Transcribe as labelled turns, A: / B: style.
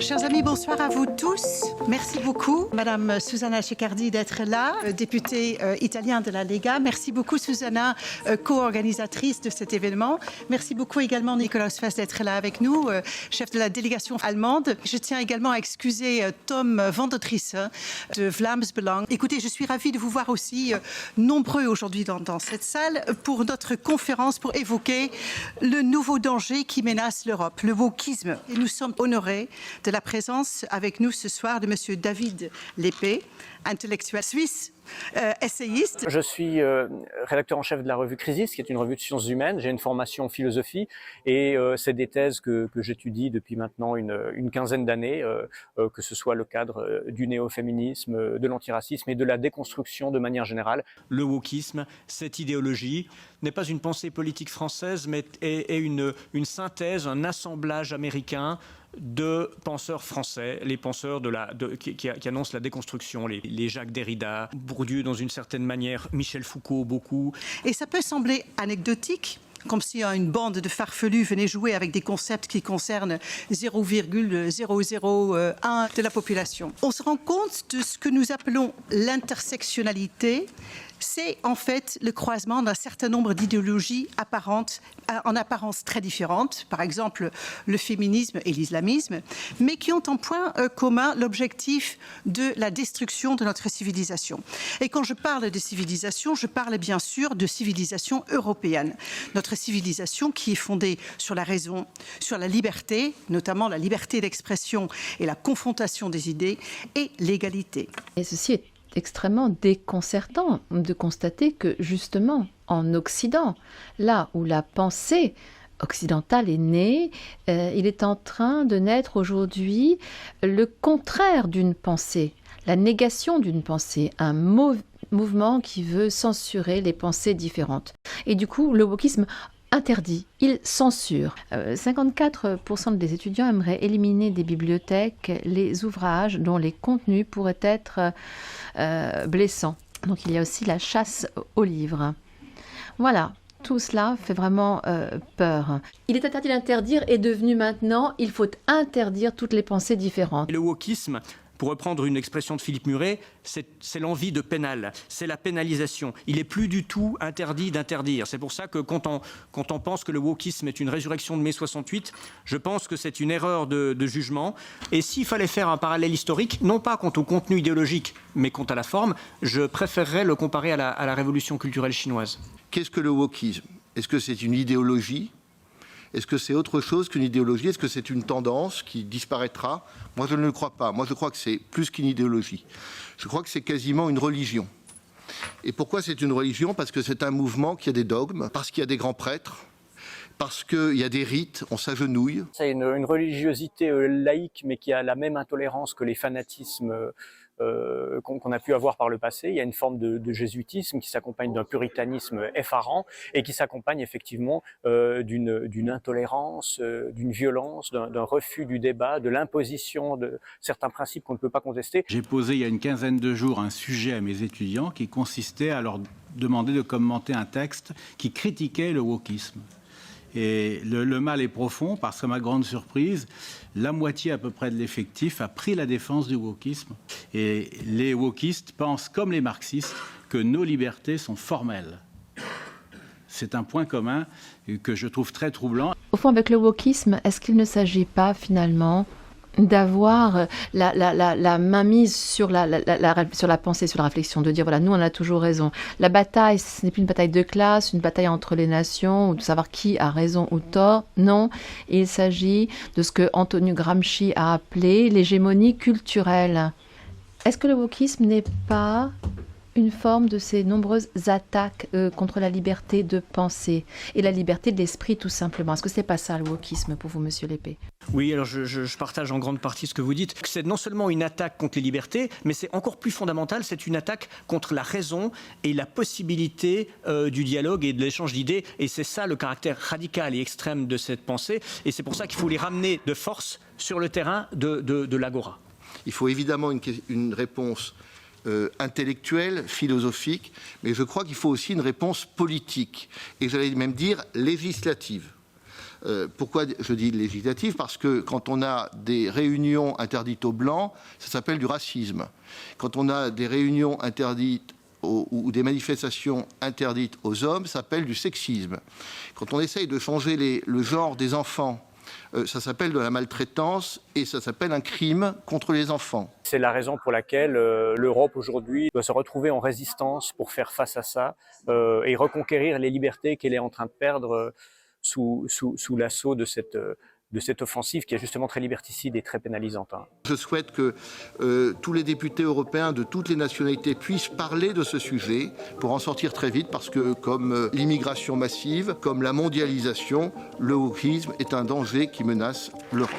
A: Chers amis, bonsoir à vous tous. Merci beaucoup, Madame Susanna Ceccardi, d'être là, députée italienne de la Lega. Merci beaucoup, Susanna, co-organisatrice de cet événement. Merci beaucoup également, Nicolas Fest, d'être là avec nous, chef de la délégation allemande. Je tiens également à excuser Tom Vandertrice de Vlaams Belang. Écoutez, je suis ravie de vous voir aussi nombreux aujourd'hui dans cette salle pour notre conférence pour évoquer le nouveau danger qui menace l'Europe, le wokisme. Et nous sommes honorés de la présence avec nous ce soir de Monsieur David Lépée, intellectuel suisse, essayiste.
B: Je suis rédacteur en chef de la revue Crisis, qui est une revue de sciences humaines. J'ai une formation en philosophie et c'est des thèses que j'étudie depuis maintenant une quinzaine d'années, que ce soit le cadre du néo-féminisme, de l'antiracisme et de la déconstruction de manière générale.
C: Le wokisme, cette idéologie, n'est pas une pensée politique française, mais est une synthèse, un assemblage américain de penseurs français, les penseurs qui annoncent la déconstruction, les Jacques Derrida, Bourdieu dans une certaine manière, Michel Foucault beaucoup.
A: Et ça peut sembler anecdotique, comme si une bande de farfelus venait jouer avec des concepts qui concernent 0,001 de la population. On se rend compte de ce que nous appelons l'intersectionnalité. C'est en fait le croisement d'un certain nombre d'idéologies en apparence très différentes, par exemple le féminisme et l'islamisme, mais qui ont en point commun l'objectif de la destruction de notre civilisation. Et quand je parle de civilisation, je parle bien sûr de civilisation européenne. Notre civilisation qui est fondée sur la raison, sur la liberté, notamment la liberté d'expression et la confrontation des idées, et l'égalité.
D: Et ceci est extrêmement déconcertant de constater que justement en Occident, là où la pensée occidentale est née, il est en train de naître aujourd'hui le contraire d'une pensée, la négation d'une pensée, un mouvement qui veut censurer les pensées différentes. Et du coup, le wokisme interdit, il censure. 54% des étudiants aimeraient éliminer des bibliothèques les ouvrages dont les contenus pourraient être blessants. Donc il y a aussi la chasse aux livres. Voilà. Tout cela fait vraiment peur. Il est interdit d'interdire est devenu maintenant, il faut interdire toutes les pensées différentes.
C: Et le wokisme, pour reprendre une expression de Philippe Muret, c'est l'envie de pénal, c'est la pénalisation. Il n'est plus du tout interdit d'interdire. C'est pour ça que quand on pense que le wokisme est une résurrection de mai 68, je pense que c'est une erreur de jugement. Et s'il fallait faire un parallèle historique, non pas quant au contenu idéologique, mais quant à la forme, je préférerais le comparer à la révolution culturelle chinoise.
E: Qu'est-ce que le wokisme? Est-ce que c'est une idéologie? Est-ce que c'est autre chose qu'une idéologie? Est-ce que c'est une tendance qui disparaîtra? Moi, je ne le crois pas. Moi, je crois que c'est plus qu'une idéologie. Je crois que c'est quasiment une religion. Et pourquoi c'est une religion? Parce que c'est un mouvement qui a des dogmes, parce qu'il y a des grands prêtres, parce qu'il y a des rites, on s'agenouille.
B: C'est une religiosité laïque, mais qui a la même intolérance que les fanatismes qu'on a pu avoir par le passé. Il y a une forme de jésuitisme qui s'accompagne d'un puritanisme effarant et qui s'accompagne effectivement d'une intolérance, d'une violence, d'un refus du débat, de l'imposition de certains principes qu'on ne peut pas contester.
F: J'ai posé il y a une quinzaine de jours un sujet à mes étudiants qui consistait à leur demander de commenter un texte qui critiquait le wokisme. Et le mal est profond parce qu'à ma grande surprise, la moitié à peu près de l'effectif a pris la défense du wokisme. Et les wokistes pensent, comme les marxistes, que nos libertés sont formelles. C'est un point commun que je trouve très troublant.
D: Au fond, avec le wokisme, est-ce qu'il ne s'agit pas finalement d'avoir la mainmise sur la pensée, sur la réflexion, de dire voilà, nous on a toujours raison. La bataille, ce n'est plus une bataille de classe, une bataille entre les nations, ou de savoir qui a raison ou tort. Non, il s'agit de ce que Antonio Gramsci a appelé l'hégémonie culturelle. Est-ce que le wokisme n'est pas une forme de ces nombreuses attaques contre la liberté de penser et la liberté de l'esprit, tout simplement? Est-ce que c'est pas ça le wokisme pour vous, Monsieur Lépée?
C: Oui, alors je partage en grande partie ce que vous dites. C'est non seulement une attaque contre les libertés, mais c'est encore plus fondamental, c'est une attaque contre la raison et la possibilité du dialogue et de l'échange d'idées. Et c'est ça le caractère radical et extrême de cette pensée. Et c'est pour ça qu'il faut les ramener de force sur le terrain de l'agora.
E: Il faut évidemment une réponse intellectuelle, philosophique, mais je crois qu'il faut aussi une réponse politique, et j'allais même dire législative. Pourquoi je dis législative? Parce que quand on a des réunions interdites aux Blancs, ça s'appelle du racisme. Quand on a des réunions interdites ou des manifestations interdites aux hommes, ça s'appelle du sexisme. Quand on essaye de changer le genre des enfants, ça s'appelle de la maltraitance et ça s'appelle un crime contre les enfants.
B: C'est la raison pour laquelle l'Europe aujourd'hui doit se retrouver en résistance pour faire face à ça et reconquérir les libertés qu'elle est en train de perdre sous l'assaut de cette offensive qui est justement très liberticide et très pénalisante.
E: Je souhaite que tous les députés européens de toutes les nationalités puissent parler de ce sujet pour en sortir très vite, parce que comme l'immigration massive, comme la mondialisation, le wokisme est un danger qui menace l'Europe.